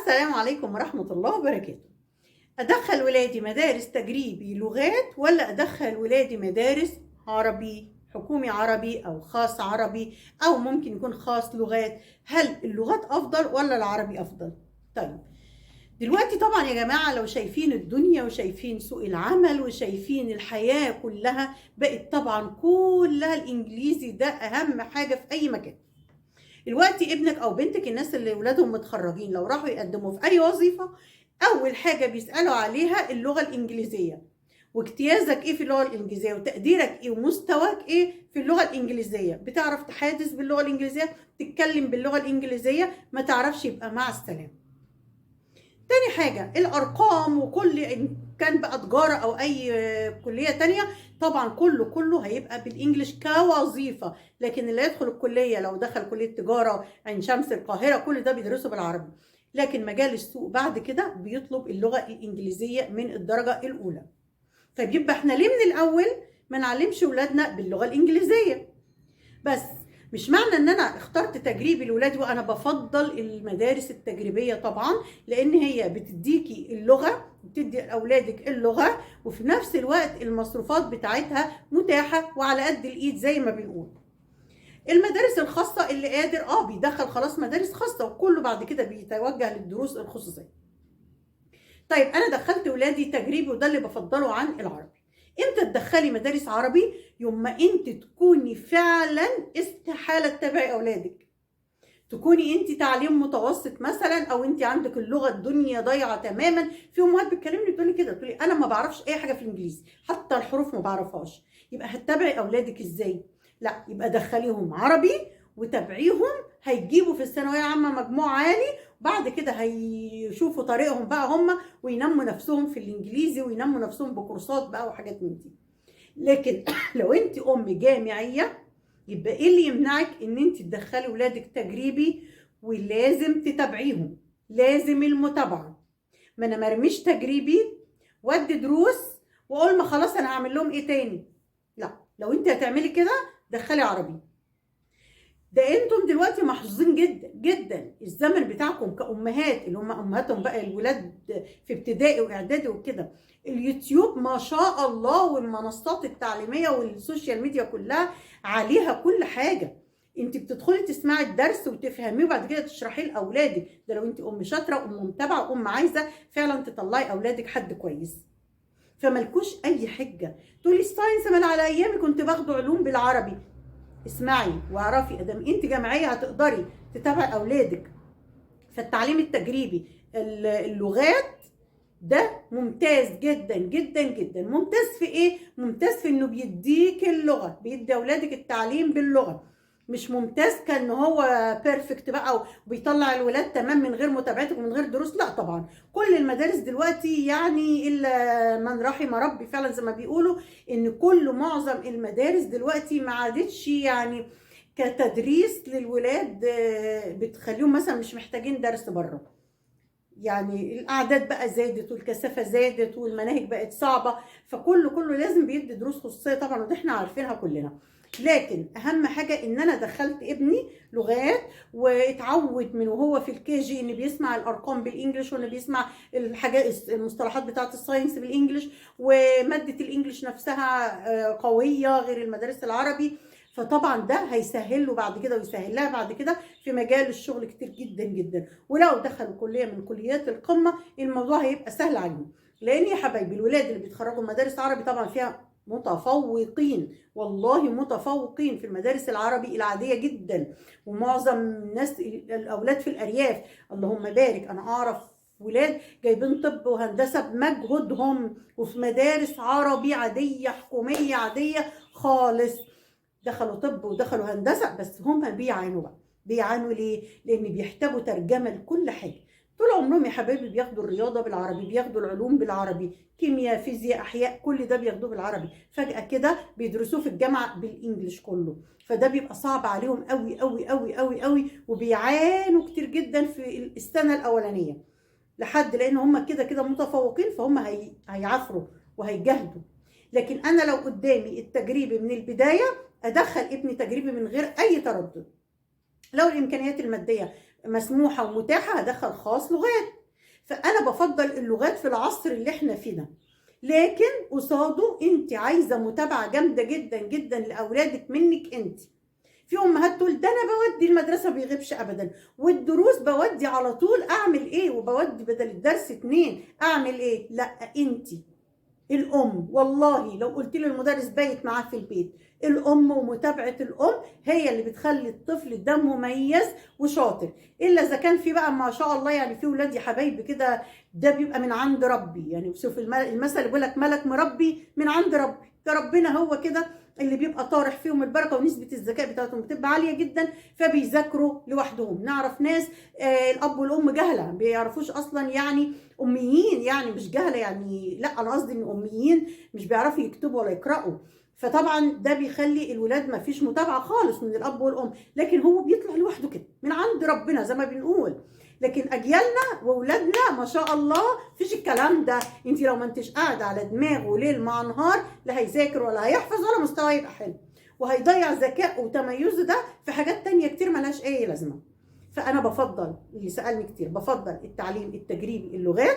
السلام عليكم ورحمة الله وبركاته. أدخل ولادي مدارس تجريبي لغات ولا أدخل ولادي مدارس عربي حكومي عربي أو خاص عربي أو ممكن يكون خاص لغات؟ هل اللغات أفضل ولا العربي أفضل؟ طيب دلوقتي طبعا يا جماعة لو شايفين الدنيا وشايفين سوق العمل وشايفين الحياة كلها بقت طبعا كلها الإنجليزي ده أهم حاجة في أي مكان. دلوقتي ابنك او بنتك الناس اللي ولادهم متخرجين لو راحوا يقدموا في اي وظيفه اول حاجه بيسالوا عليها اللغه الانجليزيه، واجتيازك ايه في اللغه الانجليزيه وتقديرك ايه ومستواك ايه في اللغه الانجليزيه. بتعرف تحادث باللغه الانجليزيه، تتكلم باللغه الانجليزيه، ما تعرفش يبقى مع السلامه. تاني حاجة الأرقام، وكل إن كان بقى تجارة أو أي كلية تانية طبعا كله هيبقى بالإنجليش كوظيفة، لكن اللي يدخل الكلية لو دخل كلية تجارة عين شمس القاهرة كل ده بيدرسه بالعربي، لكن مجال السوق بعد كده بيطلب اللغة الإنجليزية من الدرجة الأولى. طيب يبقى احنا ليه من الأول ما نعلمش ولادنا باللغة الإنجليزية؟ بس مش معنى ان انا اخترت تجريبي لاولادي، وانا بفضل المدارس التجريبيه طبعا لان هي بتديكي اللغه، بتدي لاولادك اللغه، وفي نفس الوقت المصروفات بتاعتها متاحه وعلى قد الايد زي ما بنقول. المدارس الخاصه اللي قادر بيدخل خلاص مدارس خاصه، وكله بعد كده بيتوجه للدروس الخصوصيه. طيب انا دخلت ولادي تجريبي وده اللي بفضله عن العربي. امتى تدخلي مدارس عربي؟ يوم ما انت تكوني فعلا استحاله تتابعي اولادك، تكوني انت تعليم متوسط مثلا، او انت عندك اللغه الدنيا ضايعه تماما. في امهات بتكلمني بتقولي كده، تقولي انا ما بعرفش اي حاجه في الانجليزي، حتى الحروف ما بعرفهاش. يبقى هتتابعي اولادك ازاي؟ لا، يبقى دخليهم عربي وتابعيهم، هيجيبوا في الثانويه العامه مجموع عالي، بعد كده هيشوفوا طريقهم بقى هم وينموا نفسهم في الانجليزي وينموا نفسهم بكورسات بقى وحاجات من دي. لكن لو انت ام جامعيه يبقى ايه اللي يمنعك ان انت تدخلي ولادك تجريبي؟ ولازم تتابعيهم، لازم المتابعه. ما انا مرميش تجريبي وادي دروس واقول ما خلاص انا هعمل لهم ايه تاني. لا، لو انت هتعملي كده دخلي عربي. ده انتم دلوقتي محظوظين جدا جدا، الزمن بتاعكم كأمهات اللي هم امهاتهم بقى الولاد في ابتدائي واعدادي وكده، اليوتيوب ما شاء الله والمنصات التعليمية والسوشيال ميديا كلها عليها كل حاجة. انت بتدخلي تسمعي الدرس وتفهميه وبعد كده تشرحيه لاولادك. ده لو انت ام شاطرة وام متابعة وام عايزة فعلا تطلعي اولادك حد كويس. فملكوش اي حجة تقولي الساينس ما انا على ايامي كنت باخده علوم بالعربي. اسمعي واعرفي ادام انت جامعيه هتقدري تتابعي اولادك. فالتعليم التجريبي اللغات ده ممتاز جدا جدا جدا. ممتاز في ايه؟ ممتاز في انه بيديك اللغه، بيدي اولادك التعليم باللغه. مش ممتاز كان هو بيرفكت بقى وبيطلع الولاد تمام من غير متابعتك ومن غير دروس. لا طبعا، كل المدارس دلوقتي يعني الا من رحم ربي فعلا زي ما بيقولوا، ان معظم المدارس دلوقتي ما عادتش يعني كتدريس للولاد، بتخليهم مثلا مش محتاجين درس بره. يعني الاعداد بقى زادت والكثافه زادت والمناهج بقت صعبه، فكله لازم بيدي دروس خصوصيه طبعا، وده احنا عارفينها كلنا. لكن اهم حاجه ان انا دخلت ابني لغات واتعود من وهو في الكي جي ان بيسمع الارقام بالانجلش، وان بيسمع الحاجات المصطلحات بتاعه الساينس بالانجلش، وماده الانجلش نفسها قويه غير المدارس العربي. فطبعا ده هيسهل له بعد كده ويسهل لها بعد كده في مجال الشغل كتير جدا جدا. ولو دخلوا كليه من كليات القمه الموضوع هيبقى سهل عليهم، لان يا حبايبي الولاد اللي بيتخرجوا مدارس عربي طبعا فيها متفوقين، والله متفوقين في المدارس العربي العاديه جدا. ومعظم الناس الاولاد في الارياف اللهم بارك، انا اعرف ولاد جايبين طب وهندسه بمجهودهم وفي مدارس عربي عاديه حكوميه عاديه خالص، دخلوا طب ودخلوا هندسه، بس هم بيعانوا بقى. بيعانوا ليه؟ لان بيحتاجوا ترجمه لكل حاجه. طول عمرهم يا حبايبي بياخدوا الرياضه بالعربي، بياخدوا العلوم بالعربي، كيمياء فيزياء احياء كل ده بياخدوه بالعربي، فجاه كده بيدرسوه في الجامعه بالانجلش كله. فده بيبقى صعب عليهم قوي قوي قوي قوي قوي، وبيعانوا كتير جدا في السنه الاولانيه لحد، لان هم كده كده متفوقين فهم هيعافروا وهيجاهدوا. لكن انا لو قدامي التجريبي من البدايه ادخل ابني تجريبي من غير اي تردد. لو الامكانيات الماديه مسموحه ومتاحه هدخل خاص لغات. فانا بفضل اللغات في العصر اللي احنا فيه ده. لكن قصاده انت عايزه متابعه جامده جدا جدا لاولادك منك انت. في امهات تقول ده انا بودي المدرسه ما بيغيبش ابدا، والدروس بودي على طول، اعمل ايه؟ وبودي بدل الدرس 2 اعمل ايه؟ لا، انت الام والله لو قلت له المدرس بايت معاه في البيت، الام ومتابعه الام هي اللي بتخلي الطفل ده مميز وشاطر. الا اذا كان في بقى ما شاء الله يعني في ولاد يا حبايبي كده، ده بيبقى من عند ربي. يعني شوف المثل بيقول لك ملك مربي من عند ربي، ده ربنا هو كده اللي بيبقى طارح فيهم البركه، ونسبه الذكاء بتاعتهم بتبقى عاليه جدا، فبيذاكروا لوحدهم. نعرف ناس الاب والام جهله، ما بيعرفوش اصلا، يعني اميين، يعني مش جهله يعني، لا انا قصدي ان اميين مش بيعرفوا يكتبوا ولا يقراوا. فطبعا ده بيخلي الولاد ما فيش متابعه خالص من الاب والام، لكن هو بيطلع لوحده كده من عند ربنا زي ما بنقول. لكن اجيالنا واولادنا ما شاء الله فيش الكلام ده. انت لو ما انتش قاعده على دماغه ليل مع نهار، لا هيذاكر ولا هيحفظ ولا مستواه يبقى حلو، وهيضيع ذكائه وتميزه ده في حاجات تانية كتير ملهاش اي لازمه. فانا بفضل، اللي سالني كتير، بفضل التعليم التجريبي اللغات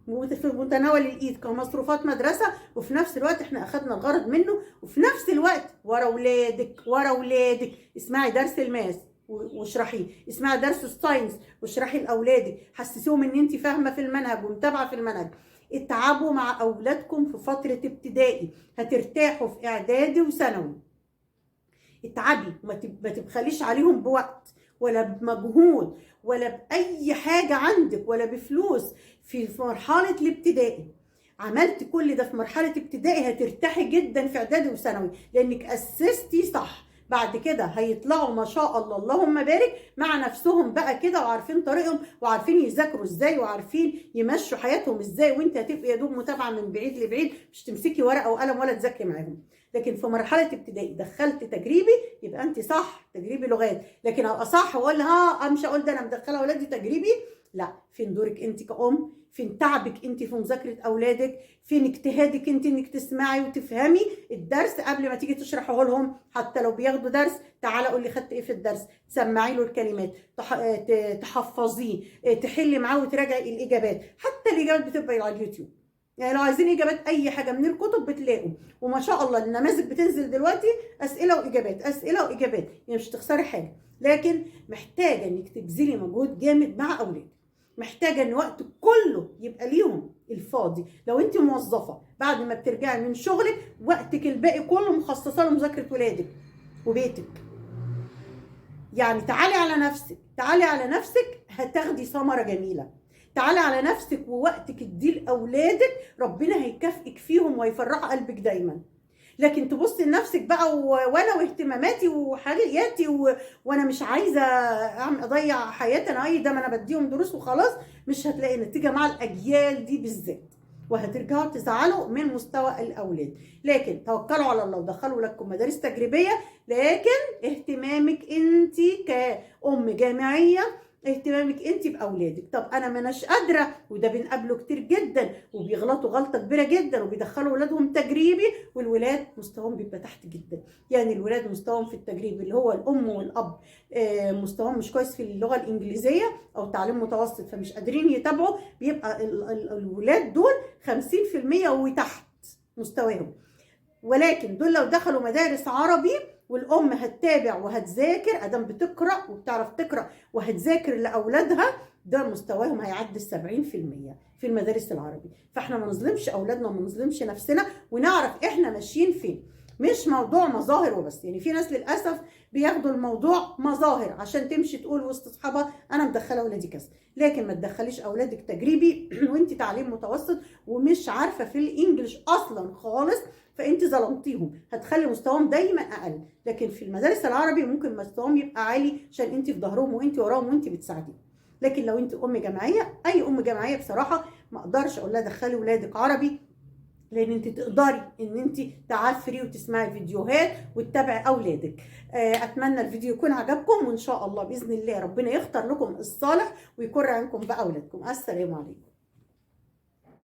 في متناول الايد كمصروفات مدرسه، وفي نفس الوقت احنا اخذنا الغرض منه، وفي نفس الوقت ورا اولادك اسمعي درس الماس واشرحيه، اسمعي درس الساينس واشرحي لاولادك، حسسوهم ان انت فاهمه في المنهج ومتابعه في المنهج. اتعبوا مع اولادكم في فتره ابتدائي، هترتاحوا في اعدادي وثانوي. اتعبي، ما تبخليش عليهم بوقت ولا بمجهود ولا باي حاجه عندك ولا بفلوس في مرحله الابتدائي. عملت كل ده في مرحله ابتدائي هترتاحي جدا في اعدادي وثانوي، لانك اسستي صح. بعد كده هيطلعوا ما شاء الله اللهم بارك مع نفسهم بقى كده، وعارفين طريقهم وعارفين يذاكروا ازاي وعارفين يمشوا حياتهم ازاي، وانت هتبقي يا دوب متابعه من بعيد لبعيد، مش تمسكي ورقه وقلم ولا تذاكري معاهم. لكن في مرحله ابتدائي دخلت تجريبي، يبقى انت صح، تجريبي لغات. لكن ابقى صح واقول مش هقول ده انا مدخله اولادي تجريبي، لا. فين دورك انت كأم؟ فين تعبك انت في مذاكره اولادك؟ فين اجتهادك انت انك تسمعي وتفهمي الدرس قبل ما تيجي تشرحه لهم؟ حتى لو بياخدوا درس، تعالى قول لي خدت ايه في الدرس، تسمعي له الكلمات، تحفظيه، تحلي معاه وتراجعي الاجابات. حتى الاجابات بتبقى على اليوتيوب، يعني لو عايزين اجابات اي حاجه من الكتب بتلاقوا. وما شاء الله النماذج بتنزل دلوقتي اسئله واجابات، اسئله واجابات، يعني مش تخسري حاجه. لكن محتاجه انك تبذلي مجهود جامد مع اولادك، محتاجه ان وقتك كله يبقى ليهم الفاضي. لو انت موظفه بعد ما بترجعي من شغلك، وقتك الباقي كله مخصصه لمذاكره ولادك وبيتك. يعني تعالي على نفسك هتاخدي ثمره جميله. تعالي على نفسك ووقتك اديه لاولادك، ربنا هيكافئك فيهم وهيفرحوا قلبك دايما. لكن تبصي لنفسك بقى وانا واهتماماتي وحاجاتي وانا مش عايزه اضيع حياتي انا، ده ما انا بديهم دروس وخلاص، مش هتلاقي نتيجه مع الاجيال دي بالذات، وهترجعوا تزعلوا من مستوى الاولاد. لكن توكلوا على الله ودخلوا لكم مدارس تجريبيه، لكن اهتمامك انت كأم جامعيه، اهتمامك انت باولادك. طب انا ما اناش قادره، وده بنقابله كتير جدا، وبيغلطوا غلطه كبيره جدا وبيدخلوا اولادهم تجريبي، والولاد مستواهم بيبقى تحت جدا. يعني الولاد مستواهم في التجريبي اللي هو الام والاب مستواهم مش كويس في اللغه الانجليزيه او تعليم متوسط، فمش قادرين يتابعوا، بيبقى الولاد دول 50% وتحت مستواهم. ولكن دول لو دخلوا مدارس عربي والام هتتابع وهتذاكر، ادام بتقرا وبتعرف تقرا وهتذاكر لاولادها، ده مستواهم هيعدي 70% في المدارس العربي. فاحنا ما نظلمش اولادنا وما نظلمش نفسنا، ونعرف احنا ماشيين فين. مش موضوع مظاهر وبس، يعني في ناس للاسف بياخدوا الموضوع مظاهر عشان تمشي تقول وسط اصحابها انا مدخله اولادي كذا. لكن ما تدخليش اولادك تجريبي وانت تعليم متوسط ومش عارفه في الانجليش اصلا خالص، فانت ظلمتيهم، هتخلي مستواهم دايما اقل. لكن في المدارس العربي ممكن مستواهم يبقى عالي عشان انت في ظهرهم وانت وراهم وانت بتساعديهم. لكن لو انت ام جامعيه، اي ام جامعيه بصراحه ما اقدرش اقول لها دخلي ولادك عربي، لان انت تقدري ان انت تعافري وتسمعي فيديوهات وتتابعي اولادك. اتمنى الفيديو يكون عجبكم، وان شاء الله باذن الله ربنا يختار لكم الصالح ويكون عنكم باولادكم. السلام عليكم.